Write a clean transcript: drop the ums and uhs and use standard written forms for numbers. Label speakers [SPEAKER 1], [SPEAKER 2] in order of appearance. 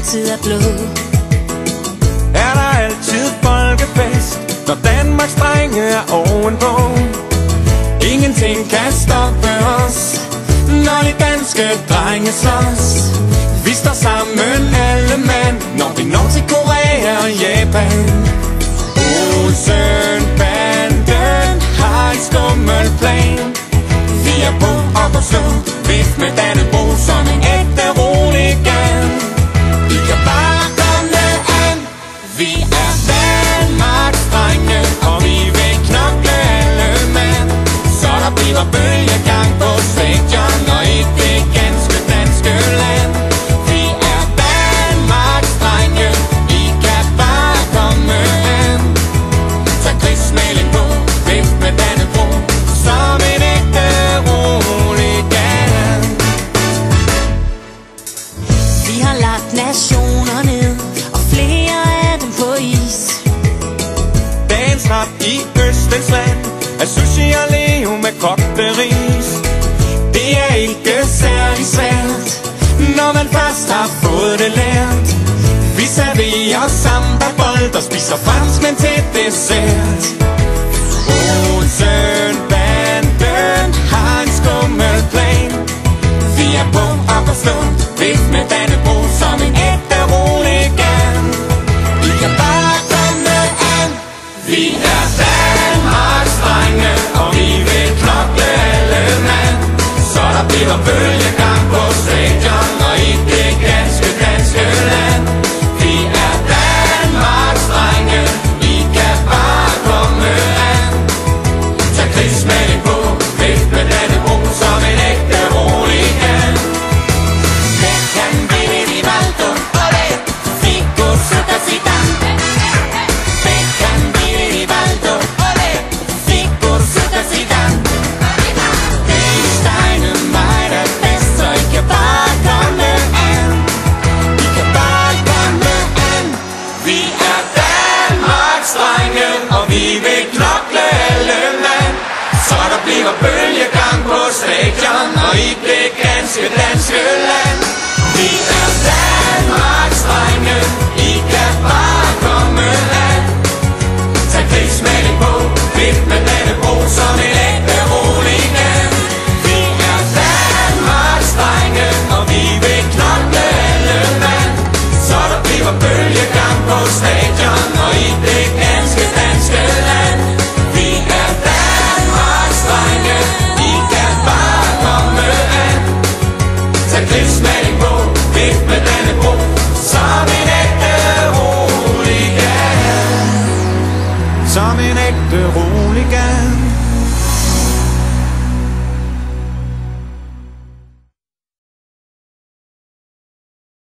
[SPEAKER 1] altid er blå.
[SPEAKER 2] Er der altid folkefest, når Danmarks drenge er ovenpå? Ingenting kan stoppe os, når de danske drenge slås. Vi står sammen alle mand, når vi når til Korea og Japan. Olsen-banden har en skummel plan. Vi er på op og slå, vift med Dannebrog som en ægte roligan. Vi kan bare komme an. Vi er Danmarks drenge, og vi vil knokle alle mand. Så der bliver bølgegang på stadion og i det ganske danske land. Vi er Danmarks drenge, I kan bare komme an. Tag krigsmelding på, vift med Dannebrog som en ægte roligan.
[SPEAKER 1] Vi har lagt nationer ned, og flere af dem på is.
[SPEAKER 2] Dagens ret i Østens land er sushi og leo med kogte ris. Det er ikke særlig svært, når man først har fået det lært. Vi serverer samba-bold og spiser franskmænd til dessert. Olsen-banden har en skummel plan. Vi er på op og slå, vift med Dannebrog som en ægte roligan. Vi kan bare komme an. Vi er Danmarks drenge, og vi vil knokle alle mand. Så der bliver bølgegang på stadion og i det ganske danske land. Vi er Danmarks drenge, I kan bare komme an. Tag krigsmelding på, vift med Dannebrog som en ægte roligan. Beckham, Rivaldo, olé, Figo, Zidane. Beckham, Rivaldo, olé, Figo, Zidane. Det er Dynamite er bedst, så I kan bare komme an. I kan bare komme an. Vi er Danmarks drenge, og vi vil knokle alle mand. Så der bliver bølgegang på stadion og i det ganske danske land. Vi er Danmarks drenge, I kan bare komme an. Tag krigsmelding på, vift med Dannebrog som en ægte roligan. Vi er Danmarks drenge, og vi vil knokle alle mand. Så der bliver bølgegang på stadion og i det ganske danske land. Vi er Danmarks drenge, I kan bare komme an. Tag krigsmelding på, vift med Dannebrog som en ægte roligan. Som en ægte roligan.